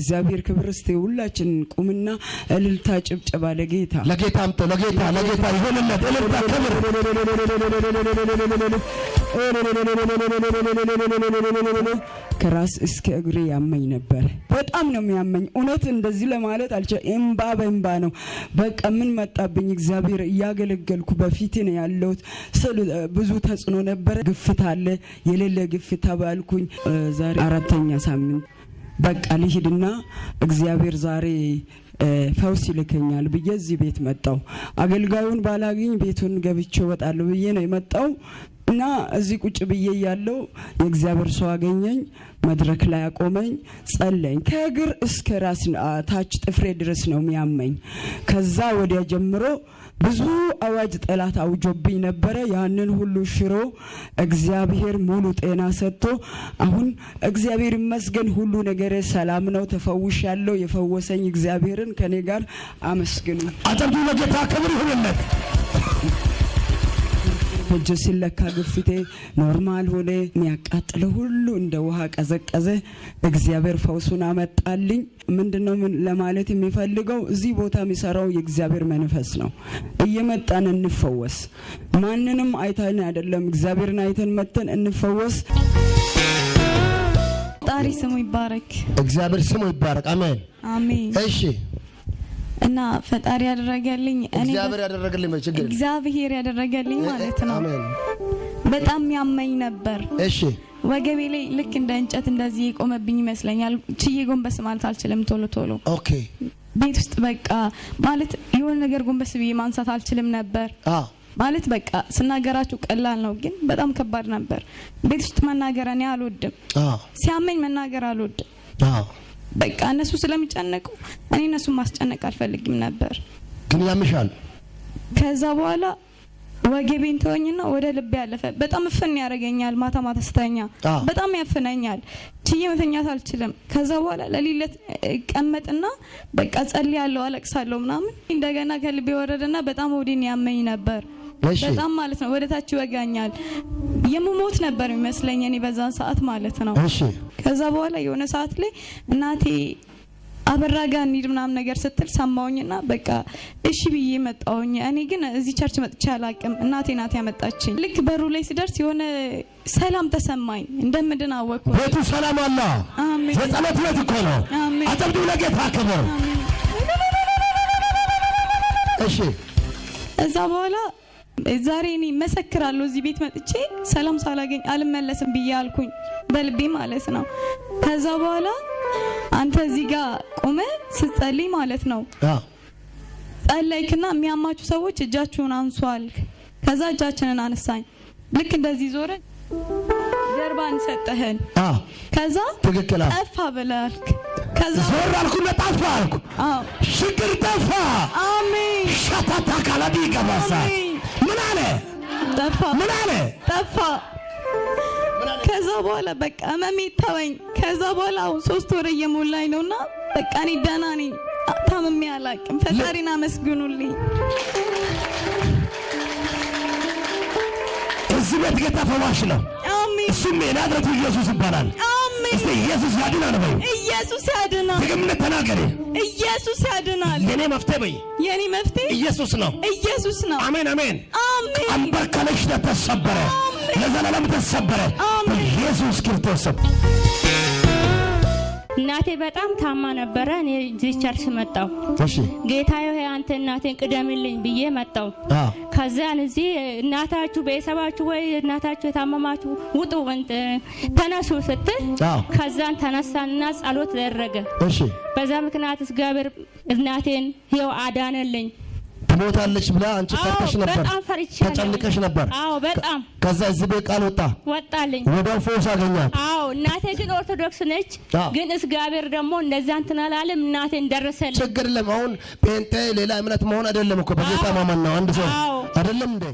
ለእግዚአብሔር ክብር እስቲ ሁላችን ቁምና እልልታ ጭብጨባ ለጌታ አምጡ ለጌታ ይሁንለት እልልታ ክብር ከራስ እስከ እግሬ ያመኝ ነበር በጣም ነው የሚያመኝ እውነት እንደዚህ ለማለት እንባ በእንባ ነው በቃ ምን መጣብኝ እግዚአብሔር ያገለገልኩ በፊት ነው ያለው ብዙ ተጽኖ ነበር ግፍት አለ የሌለ ግፍት ተባልኩኝ ዛሬ አራተኛ ሳምንት በቃ ልሂድና እግዚአብሔር ዛሬ ፈውስ ይልከኛል ብዬ እዚህ ቤት መጣው አገልጋዩን ባላገኝ ቤቱን ገብቼ ወጣለሁ ብዬ ነው የመጣው እና እዚህ ቁጭ ብዬ ያለው የእግዚአብሔር ሰው አገኘኝ መድረክ ላይ አቆመኝ ጸለኝ ከእግር እስከ ራስ ታች ጥፍሬ ድረስ ነው የሚያመኝ ከዛ ወዲያ ጀምሮ ብዙ አዋጅ ጠላት አውጆብኝ ነበር ያንን ሁሉ ሽሮ እግዚአብሔር ሙሉ ጤና ሰጥቶ አሁን እግዚአብሔር ይመስገን ሁሉ ነገር ሰላም ነው ተፈውሻለሁ የፈወሰኝ እግዚአብሔርን ከኔ ጋር አመስግኑ አጨብጭቡ ለጌታ ክብር ይሁንለት ጀስል ለካ ግፍቴ ኖርማል ሆነ የሚያቃጥለው ሁሉ እንደ ውሃ ቀዘቀዘ እግዚአብሔር ፈውሱን አመጣልኝ ምንድነው ለማለት የሚፈልገው እዚህ ቦታ የሚሰራው የእግዚአብሔር መንፈስ ነው እየመጣን እንፈወስ ማንንም አይተን አይደለም እግዚአብሔርን አይተን መተን እንፈወስ ጣሪ ስሙ ይባረክ እግዚአብሔር ስሙ ይባረክ አሜን አሜን እሺ እና ፈጣሪ ያደረገልኝ እግዚአብሔር ያደረገልኝ ማለት ነው አሜን በጣም ያመኝ ነበር እሺ ወገቤ ላይ ልክ እንደ እንጨት እንደዚህ ይቆመብኝ ይመስለኛል ቺዬ ጎንበስ ማለት አልችልም ቶሎ ኦኬ ቤት ውስጥ በቃ ማለት የሆነ ነገር ጎንበስ ብዬ ማንሳት አልችልም ነበር ማለት በቃ ስናገራችሁ ቀላል ነው ግን በጣም ከባድ ነበር ቤት ውስጥ መናገር እኔ አልወድም ሲያመኝ መናገር አልወድም በቃ እነሱ ስለሚጨነቁ እኔ እነሱ ማስጨነቅ አልፈልግም ነበር ግን ያምሻል ከዛ በኋላ ወገቤን ተወኝና ወደ ልብ ያለፈ በጣም ፍን ያረጋኛል ማታ ስተኛ በጣም ያፈነኛል ቺዬ መተኛት አልችልም ከዛ በኋላ ለሊለት ቀመጥና በቃ ጸልያለሁ አለቅሳለሁ ምናምን እንደገና ከልቤ ወረደና በጣም ወዲን ያመኝ ነበር በጣም ማለት ነው ወደ ታች ይወጋኛል የምሞት ነበር የሚመስለኝ እኔ በዛን ሰዓት ማለት ነው እሺ ከዛ በኋላ የሆነ ሰዓት ላይ እናቴ አበራጋ እንሂድ ምናምን ነገር ስትል ሰማውኝና በቃ እሺ ብዬ መጣውኝ እኔ ግን እዚህ ቸርች መጥቼ አላቅም እናቴ ናት ያመጣችኝ ልክ በሩ ላይ ሲደርስ የሆነ ሰላም ተሰማኝ እንደምድን አወኩ ቤቱ ሰላም አለ አሜን የጸሎት ቤት እኮ ነው አጨብጭቡ ለጌታ ክብር እሺ እዛ በኋላ ዛሬ እኔ መሰክራለሁ እዚህ ቤት መጥቼ ሰላም ሳላገኝ አልመለስም ብያልኩኝ በልቤ ማለት ነው ከዛ በኋላ አንተ እዚህ ጋር ቆመ ስትጸልይ ማለት ነው ጸለይክና የሚያማችሁ ሰዎች እጃችሁን አንሷል ከዛ እጃችንን አነሳኝ ልክ እንደዚህ ዞረ ጀርባን ሰጠህን ከዛ ትክክል ጠፋ ብለልክ ከዛ ዞር አልኩና ጠፋ አልኩ ሽግር ጠፋ አሜን ሻታታ ካላዲ ገባሳ ምን አለ ጠፋ ከዛ በኋላ በቃ መሜ ተወኝ ከዛ በኋላ 3 ወር እየሞላኝ ነውና በቃ እኔ ደህና ነኝ ታምሜ አላቅም ፈጣሪና መስግኑልኝ እዚህ ቤት ጌታ ፈዋሽ ነው አሜን እሱም የናዝሬቱ ኢየሱስ ይባላል አሜን እስቲ ኢየሱስ ያድናል በይ ኢየሱስ ያድናል ደግመህ ተናገሪ ኢየሱስ ያድናል የኔ መፍትሄ በይ የኔ መፍትሄ ኢየሱስ ነው አሜን አሜን አሜን ቀንበር ከለሽ ተሰበረ ለዘላለም ተሰበረ በኢየሱስ ክርስቶስ እናቴ በጣም ታማ ነበር እኔ እዚህ ቸርች መጣሁ እሺ ጌታዬ ሆይ አንተ እናቴን ቅደምልኝ ብዬ መጣሁ ከዛን እዚህ እናታችሁ በሰባችሁ ወይ እናታችሁ የታመማችሁ ውጡ ተነሱ ስትል ከዛን ተነሳና ጸሎት ደረገ እሺ በዛ ምክንያት እግዚአብሔር እናቴን ይው አዳነልኝ ትሞታለች ብላ አንቺ ፈርተሽ ነበር ተጨንቀሽ ነበር አዎ በጣም ከዛ እዚህ ቤት ቃል ወጣልኝ ወዲያው ፈውስ አገኛት አዎ እናቴ ግን ኦርቶዶክስ ነች ግን እግዚአብሔር ደግሞ እንደዛ እንትን አላለም እናቴን ደረሰልኝ ችግር የለም አሁን ጴንጤ ሌላ እምነት መሆን አይደለም እኮ በጌታ ማመን ነው አንድ ሰው አይደለም እንዴ